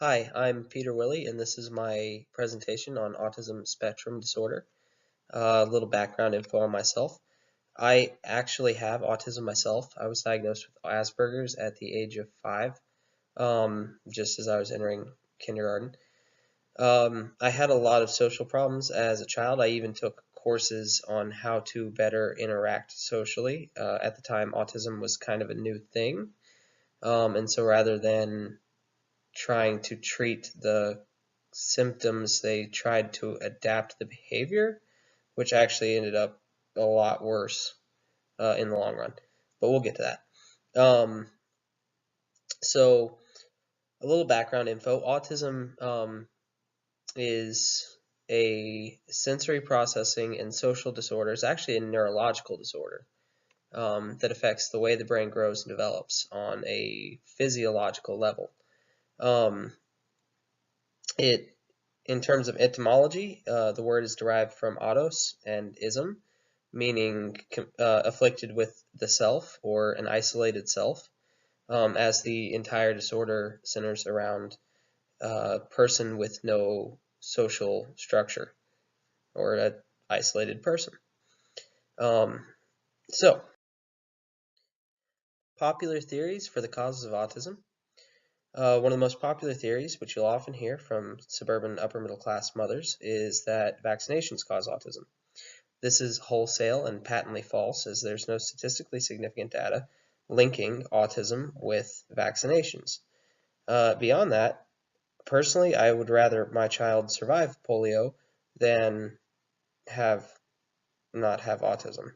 Hi, I'm Peter Willey, and this is my presentation on autism spectrum disorder. A little background info on myself. I actually have autism myself. I was diagnosed with Asperger's at the age of 5, just as I was entering kindergarten. I had a lot of social problems as a child. I even took courses on how to better interact socially. At the time, autism was kind of a new thing, and so rather than trying to treat the symptoms, they tried to adapt the behavior, which actually ended up a lot worse in the long run. But we'll get to that. So, a little background info. Autism is a sensory processing and social disorder. It's actually a neurological disorder that affects the way the brain grows and develops on a physiological level. Um, It, in terms of etymology, the word is derived from autos and ism, meaning afflicted with the self or an isolated self, as the entire disorder centers around a person with no social structure or an isolated person. Um, so, popular theories for the causes of autism. One of the most popular theories, which you'll often hear from suburban upper middle class mothers, is that vaccinations cause autism. This is wholesale and patently false, as there's no statistically significant data linking autism with vaccinations. Beyond that, personally, I would rather my child survive polio than have not have autism.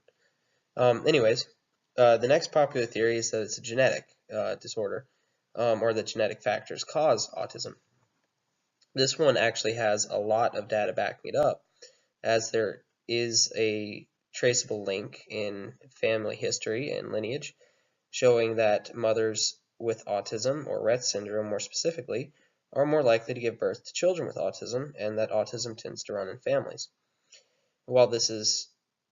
Anyways, the next popular theory is that it's a genetic disorder, or that genetic factors cause autism. This one actually has a lot of data backing it up, as there is a traceable link in family history and lineage showing that mothers with autism, or Rett syndrome more specifically, are more likely to give birth to children with autism, and that autism tends to run in families. While this is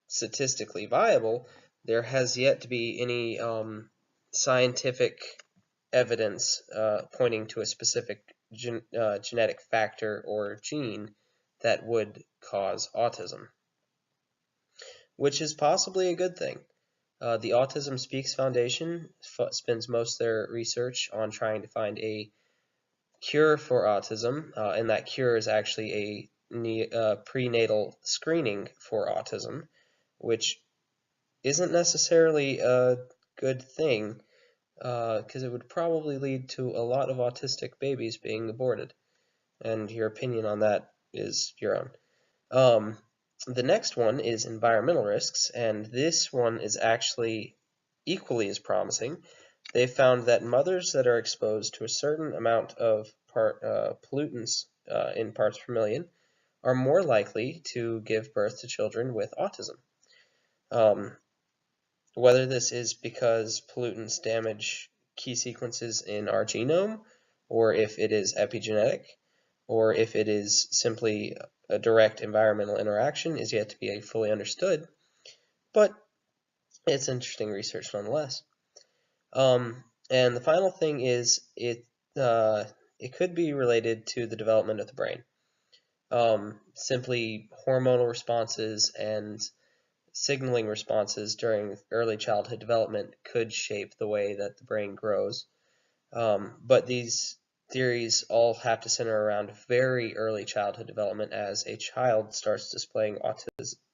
statistically viable, there has yet to be any scientific evidence pointing to a specific genetic factor or gene that would cause autism, which is possibly a good thing. The Autism Speaks Foundation spends most of their research on trying to find a cure for autism, and that cure is actually a prenatal screening for autism, which isn't necessarily a good thing because it would probably lead to a lot of autistic babies being aborted. And your opinion on that is your own. The next one is environmental risks, and this one is actually equally as promising. They found that mothers that are exposed to a certain amount of pollutants in parts per million are more likely to give birth to children with autism. Um, Whether this is because pollutants damage key sequences in our genome, or if it is epigenetic, or if it is simply a direct environmental interaction, is yet to be fully understood, but it's interesting research nonetheless. And the final thing is it could be related to the development of the brain. Simply hormonal responses and signaling responses during early childhood development could shape the way that the brain grows. But these theories all have to center around very early childhood development, as a child starts displaying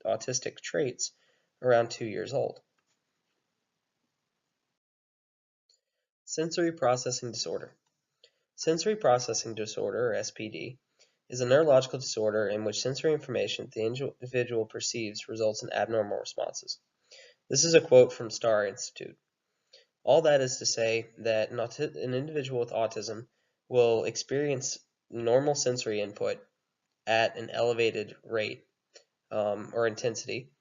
autistic traits around 2 years old. Sensory processing disorder. Sensory processing disorder, or SPD, is a neurological disorder in which sensory information the individual perceives results in abnormal responses. This is a quote from Star Institute. All that is to say that an individual with autism will experience normal sensory input at an elevated rate or intensity,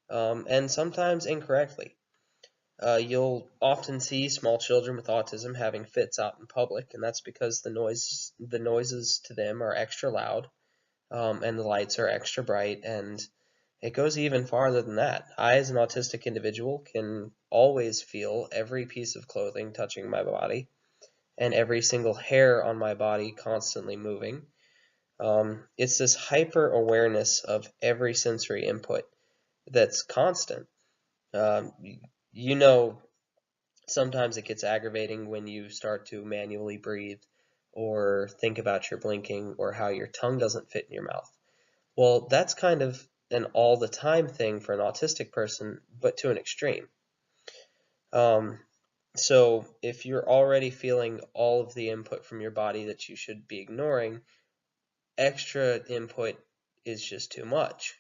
and sometimes incorrectly. You'll often see small children with autism having fits out in public, and that's because the noises to them are extra loud, and the lights are extra bright, and it goes even farther than that. I, as an autistic individual, can always feel every piece of clothing touching my body, and every single hair on my body constantly moving. It's this hyper awareness of every sensory input that's constant. Um, you know, sometimes it gets aggravating when you start to manually breathe or think about your blinking or how your tongue doesn't fit in your mouth. Well, that's kind of an all the time thing for an autistic person, but to an extreme. Um, so if you're already feeling all of the input from your body that you should be ignoring, extra input is just too much.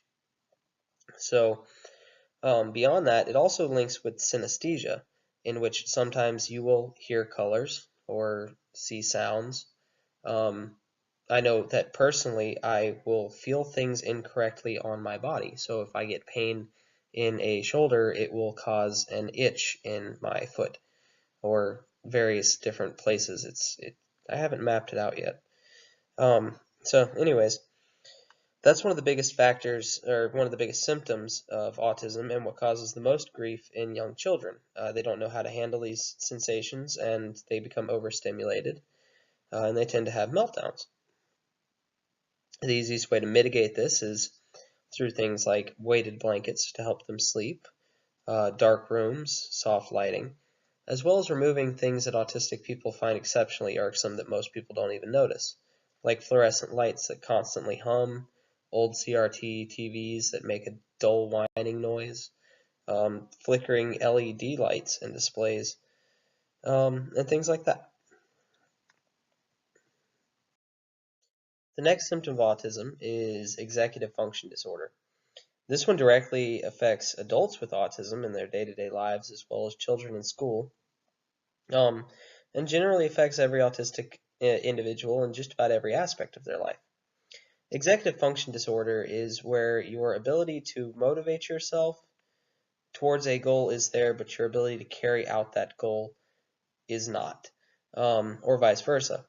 So beyond that, it also links with synesthesia, in which sometimes you will hear colors or see sounds. Um, I know that personally, I will feel things incorrectly on my body. So if I get pain in a shoulder, it will cause an itch in my foot or various different places. I haven't mapped it out yet. So anyways, that's one of the biggest factors, or one of the biggest symptoms of autism, and what causes the most grief in young children. They don't know how to handle these sensations, and they become overstimulated, and they tend to have meltdowns. The easiest way to mitigate this is through things like weighted blankets to help them sleep, dark rooms, soft lighting, as well as removing things that autistic people find exceptionally irksome that most people don't even notice, like fluorescent lights that constantly hum, old CRT TVs that make a dull whining noise, flickering LED lights and displays, and things like that. The next symptom of autism is executive function disorder. This one directly affects adults with autism in their day-to-day lives as well as children in school, um, and generally affects every autistic individual in just about every aspect of their life. Executive function disorder is where your ability to motivate yourself towards a goal is there, but your ability to carry out that goal is not, or vice versa.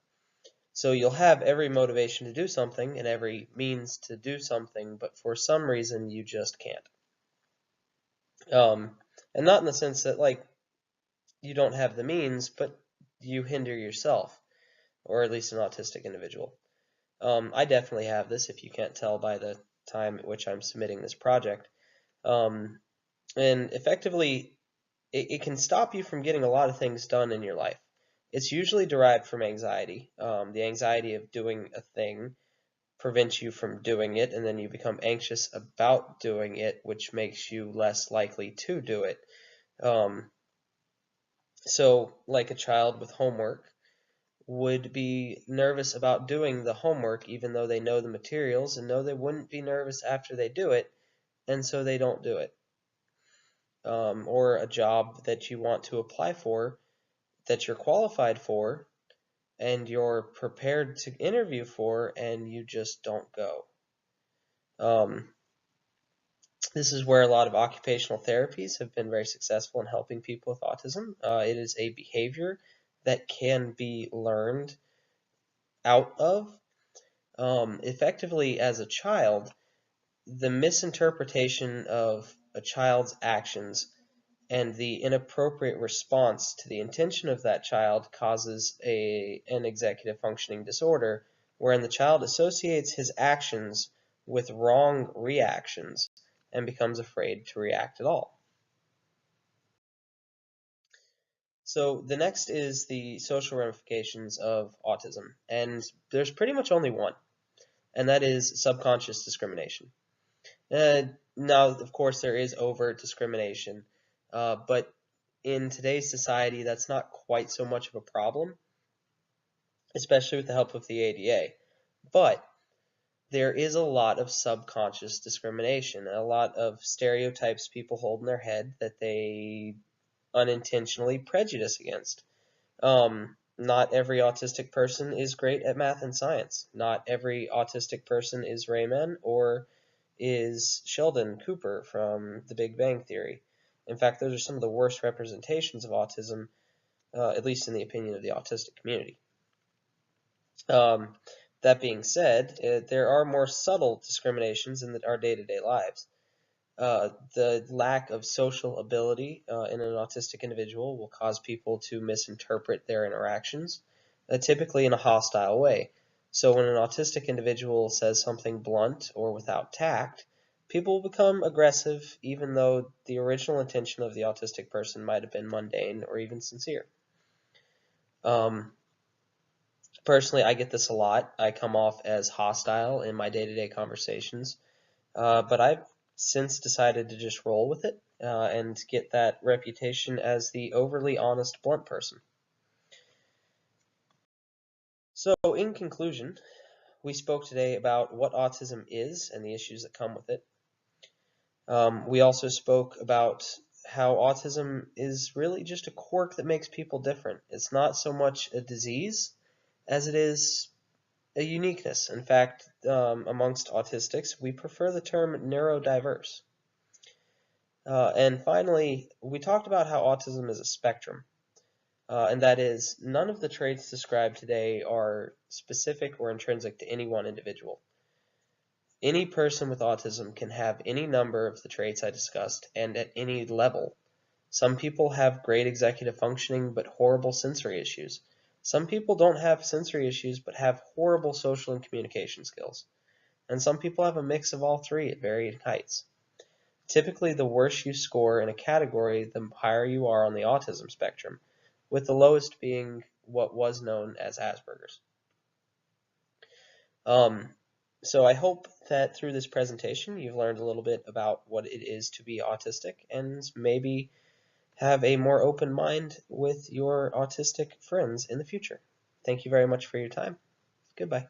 So you'll have every motivation to do something and every means to do something, but for some reason you just can't. And not in the sense that like you don't have the means, but you hinder yourself, or at least an autistic individual. I definitely have this, if you can't tell by the time at which I'm submitting this project. Um, and effectively, it can stop you from getting a lot of things done in your life. It's usually derived from anxiety. The anxiety of doing a thing prevents you from doing it, and then you become anxious about doing it, which makes you less likely to do it. Um, so, like a child with homework would be nervous about doing the homework even though they know the materials and know they wouldn't be nervous after they do it, and so they don't do it. Or a job that you want to apply for that you're qualified for and you're prepared to interview for and you just don't go. Um, this is where a lot of occupational therapies have been very successful in helping people with autism. It is a behavior that can be learned out of. Effectively, as a child, the misinterpretation of a child's actions and the inappropriate response to the intention of that child causes an executive functioning disorder, wherein the child associates his actions with wrong reactions and becomes afraid to react at all. So the next is the social ramifications of autism, and there's pretty much only one, and that is subconscious discrimination. Now, of course, there is overt discrimination, but in today's society, that's not quite so much of a problem, especially with the help of the ADA. But there is a lot of subconscious discrimination, a lot of stereotypes people hold in their head that they unintentionally prejudice against. Not every autistic person is great at math and science. Not every autistic person is Rayman or is Sheldon Cooper from The Big Bang Theory. In fact, those are some of the worst representations of autism, at least in the opinion of the autistic community. That being said, there are more subtle discriminations in our day-to-day lives. The lack of social ability in an autistic individual will cause people to misinterpret their interactions. typically in a hostile way. So when an autistic individual says something blunt or without tact, people will become aggressive even though the original intention of the autistic person might have been mundane or even sincere. Personally, I get this a lot. I come off as hostile in my day-to-day conversations, but I've since decided to just roll with it and get that reputation as the overly honest, blunt person. So, in conclusion, we spoke today about what autism is and the issues that come with it. We also spoke about how autism is really just a quirk that makes people different. It's not so much a disease as it is a uniqueness. In fact, amongst autistics, we prefer the term neurodiverse. And finally, we talked about how autism is a spectrum. And that is, none of the traits described today are specific or intrinsic to any one individual. Any person with autism can have any number of the traits I discussed, and at any level. Some people have great executive functioning but horrible sensory issues. Some people don't have sensory issues but have horrible social and communication skills. And some people have a mix of all three at varying heights. Typically, the worse you score in a category, the higher you are on the autism spectrum, with the lowest being what was known as Asperger's. So I hope that through this presentation you've learned a little bit about what it is to be autistic and maybe have a more open mind with your autistic friends in the future. Thank you very much for your time. Goodbye.